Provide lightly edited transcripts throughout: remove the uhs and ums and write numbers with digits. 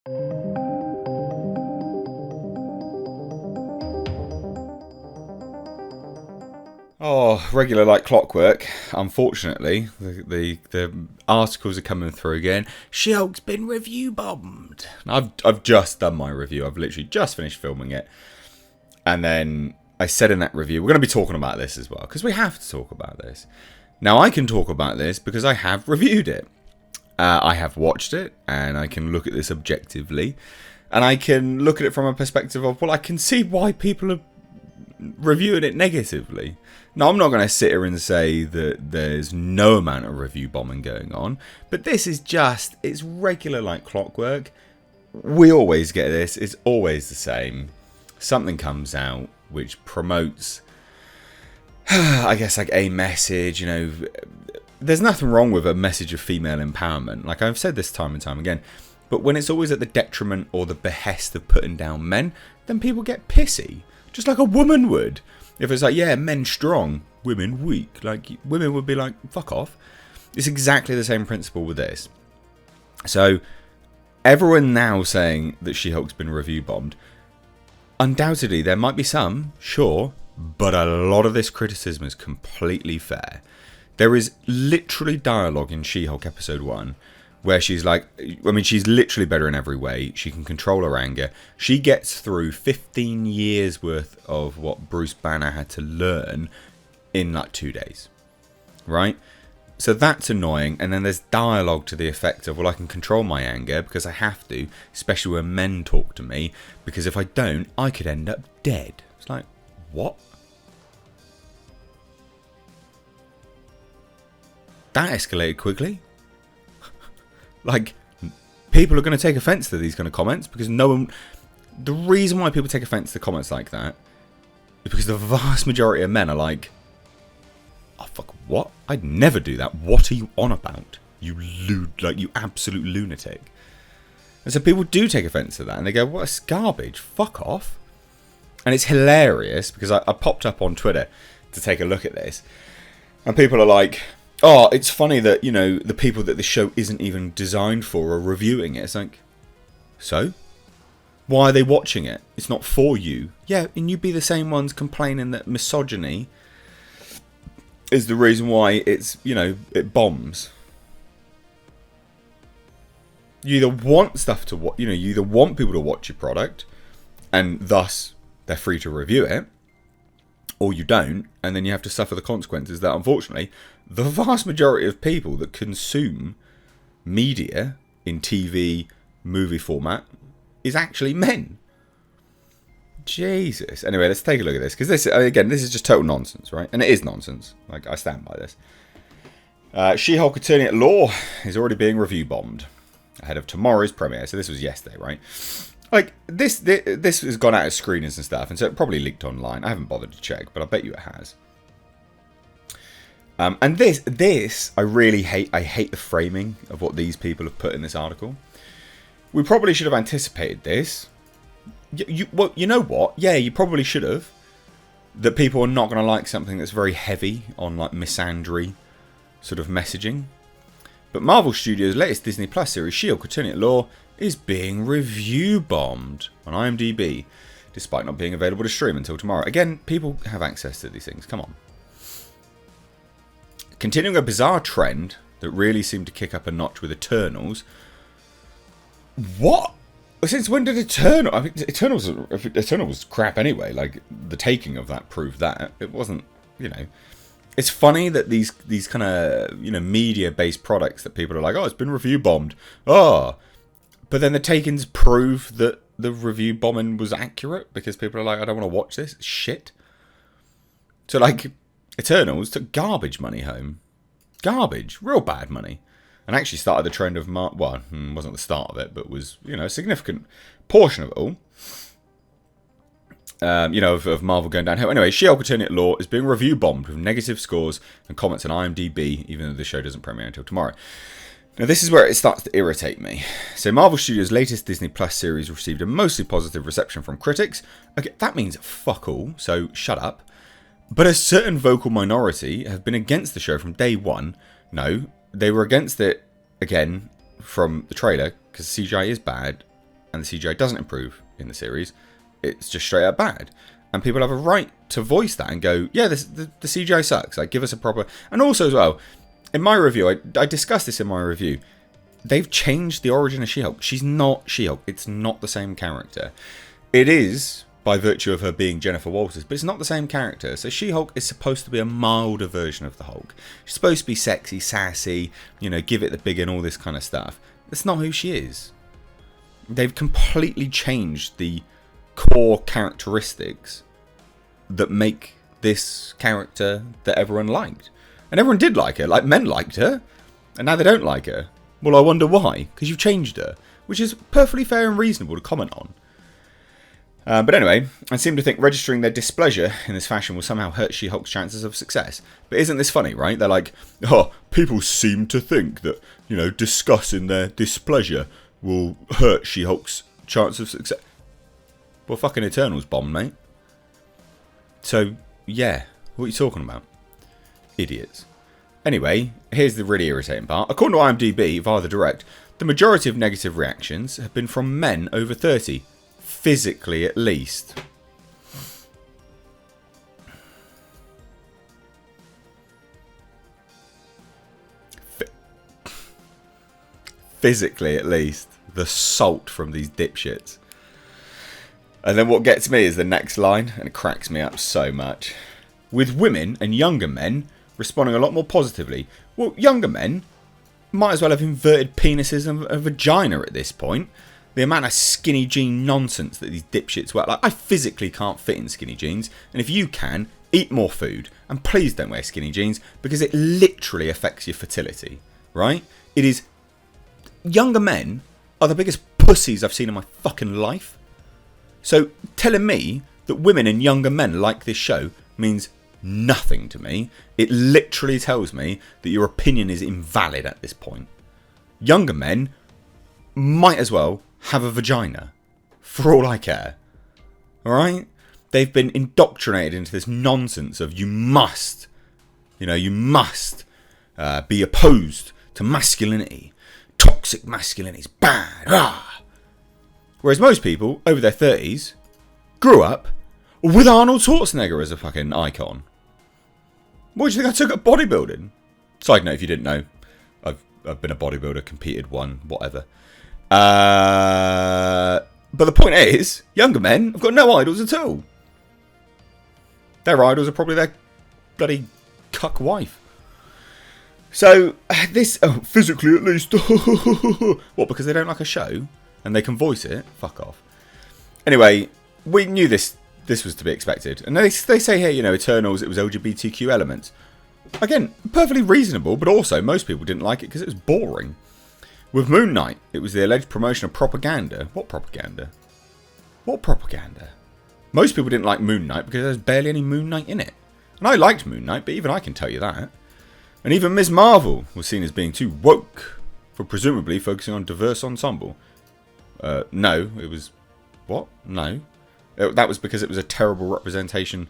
Oh, regular like clockwork. Unfortunately, the articles are coming through again. She-Hulk's been review bombed. I've just done my review. I've literally just finished filming it, and then I said in that review we're going to be talking about this as well because we have to talk about this. Now I can talk about this because I have reviewed it. I have watched it, and I can look at this objectively, and I can look at it from a perspective of, well, I can see why people are reviewing it negatively. Now, I'm not going to sit here and say that there's no amount of review bombing going on, but this is just, it's regular like clockwork. We always get this. It's always the same. Something comes out which promotes, I guess, like a message, you know. There's nothing wrong with a message of female empowerment. Like I've said this time and time again. But when it's always at the detriment or the behest of putting down men, then people get pissy. Just like a woman would. If it's like, yeah, men strong, women weak. Like, women would be like, fuck off. It's exactly the same principle with this. So, everyone now saying that She-Hulk's been review bombed. Undoubtedly, there might be some, sure. But a lot of this criticism is completely fair. There is literally dialogue in She-Hulk episode 1 where she's like, I mean, she's literally better in every way. She can control her anger. She gets through 15 years worth of what Bruce Banner had to learn in like 2 days. Right? So that's annoying. And then there's dialogue to the effect of, well, I can control my anger because I have to, especially when men talk to me, because if I don't, I could end up dead. It's like, what? That escalated quickly. Like, people are going to take offence to these kind of comments because no one... The reason why people take offence to comments like that is because the vast majority of men are like, oh, fuck, what? I'd never do that. What are you on about? You absolute lunatic. And so people do take offence to that and they go, what a garbage. Fuck off. And it's hilarious because I popped up on Twitter to take a look at this. And people are like... Oh, it's funny that, you know, the people that the show isn't even designed for are reviewing it. It's like, so? Why are they watching it? It's not for you. Yeah, and you'd be the same ones complaining that misogyny is the reason why it's, you know, it bombs. You either want stuff to watch, you know, you either want people to watch your product, and thus they're free to review it, or you don't, and then you have to suffer the consequences that, unfortunately, the vast majority of people that consume media in TV, movie format is actually men. Jesus. Anyway, let's take a look at this, because this, again, this is just total nonsense, right? And it is nonsense. Like, I stand by this. She-Hulk Attorney at Law is already being review bombed ahead of tomorrow's premiere. So this was yesterday, right? Like, this has gone out of screeners and stuff, and so it probably leaked online. I haven't bothered to check, but I bet you it has. And this, I really hate. I hate the framing of what these people have put in this article. We probably should have anticipated this. Well, you know what? Yeah, you probably should have. That people are not going to like something that's very heavy on, like, misandry sort of messaging. But Marvel Studios' latest Disney Plus series, She-Hulk Attorney at Law, is being review bombed on IMDb, despite not being available to stream until tomorrow. Again, people have access to these things. Come on. Continuing a bizarre trend that really seemed to kick up a notch with Eternals. What? Since when did Eternals... I mean, Eternals was crap anyway. Like, the taking of that proved that. It wasn't, you know... It's funny that these kind of, you know, media-based products that people are like, oh, it's been review bombed. Oh. But then the takings prove that the review bombing was accurate because people are like, I don't want to watch this. Shit. So, like... Eternals took garbage money home. Garbage. Real bad money. And actually started the trend of... Well, wasn't the start of it, but was, you know, a significant portion of it all. You know, of Marvel going downhill. Anyway, She-Hulk Attorney at Law is being review bombed with negative scores and comments on IMDb, even though the show doesn't premiere until tomorrow. Now, this is where it starts to irritate me. So, Marvel Studios' latest Disney Plus series received a mostly positive reception from critics. Okay, that means fuck all, so shut up. But a certain vocal minority have been against the show from day one. No, they were against it, again, from the trailer, because CGI is bad, and the CGI doesn't improve in the series, it's just straight up bad. And people have a right to voice that and go, yeah, the CGI sucks. Like, give us a proper... And also as well, in my review, I discussed this in my review, they've changed the origin of She-Hulk. She's not She-Hulk. It's not the same character. It is by virtue of her being Jennifer Walters, but it's not the same character. So She-Hulk is supposed to be a milder version of the Hulk. She's supposed to be sexy, sassy, give it the big and all this kind of stuff. That's not who she is. They've completely changed the core characteristics that make this character that everyone liked. And everyone did like her. Like, men liked her. And now they don't like her. Well, I wonder why. Because you've changed her. Which is perfectly fair and reasonable to comment on. But anyway, I seem to think registering their displeasure in this fashion will somehow hurt She-Hulk's chances of success. But isn't this funny, right? They're like, oh, people seem to think that, discussing their displeasure will hurt She-Hulk's chance of success. Well, fucking Eternals bombed, mate. So, yeah, what are you talking about? Idiots. Anyway, here's the really irritating part. According to IMDb, via the direct, the majority of negative reactions have been from men over 30. Physically, at least. Physically, at least. The salt from these dipshits. And then what gets me is the next line, and it cracks me up so much. With women and younger men responding a lot more positively. Well, younger men might as well have inverted penises and a vagina at this point. The amount of skinny jean nonsense that these dipshits wear. Like, I physically can't fit in skinny jeans. And if you can, eat more food. And please don't wear skinny jeans, because it literally affects your fertility. Right? It is... Younger men are the biggest pussies I've seen in my fucking life. So telling me that women and younger men like this show means nothing to me. It literally tells me that your opinion is invalid at this point. Younger men might as well have a vagina, for all I care. Alright? They've been indoctrinated into this nonsense of you must be opposed to masculinity. Toxic masculinity is bad. Ah! Whereas most people, over their 30s, grew up with Arnold Schwarzenegger as a fucking icon. What do you think I took at bodybuilding? Side note, if you didn't know, I've been a bodybuilder, competed, won, whatever. But the point is, younger men have got no idols at all. Their idols are probably their bloody cuck wife. So, this... Oh, physically at least. What, because they don't like a show? And they can voice it? Fuck off. Anyway, we knew this was to be expected. And they say here, Eternals, it was LGBTQ elements. Again, perfectly reasonable, but also most people didn't like it because it was boring. With Moon Knight, it was the alleged promotion of propaganda. What propaganda? What propaganda? Most people didn't like Moon Knight because there's barely any Moon Knight in it. And I liked Moon Knight, but even I can tell you that. And even Ms. Marvel was seen as being too woke for presumably focusing on diverse ensemble. No, it was... What? No. That was because it was a terrible representation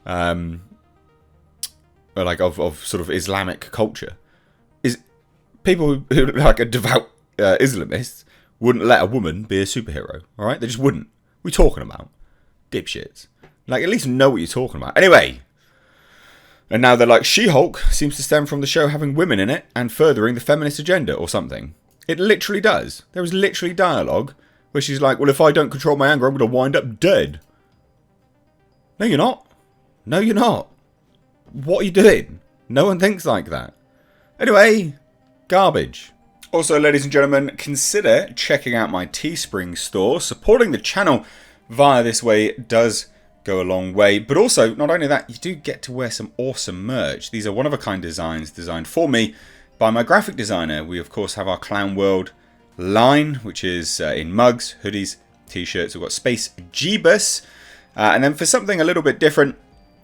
of sort of Islamic culture. People who look like a devout Islamists wouldn't let a woman be a superhero. Alright? They just wouldn't. What are we talking about? Dipshits. Like, at least know what you're talking about. Anyway. And now they're like, She-Hulk seems to stem from the show having women in it and furthering the feminist agenda or something. It literally does. There was literally dialogue where she's like, well, if I don't control my anger, I'm going to wind up dead. No, you're not. No, you're not. What are you doing? No one thinks like that. Anyway, garbage. Also, ladies and gentlemen, consider checking out my Teespring store. Supporting the channel via this way does go a long way. But also, not only that, you do get to wear some awesome merch. These are one-of-a-kind designs designed for me by my graphic designer. We, of course, have our Clown World line, which is in mugs, hoodies, t-shirts. We've got Space Jeebus. And then for something a little bit different,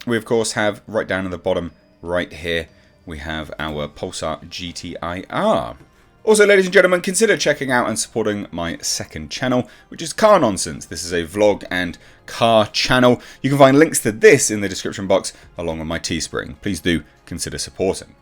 we, of course, have right down at the bottom right here, we have our Pulsar GTIR. Also, ladies and gentlemen, consider checking out and supporting my second channel, which is Car Nonsense. This is a vlog and car channel. You can find links to this in the description box, along with my Teespring. Please do consider supporting.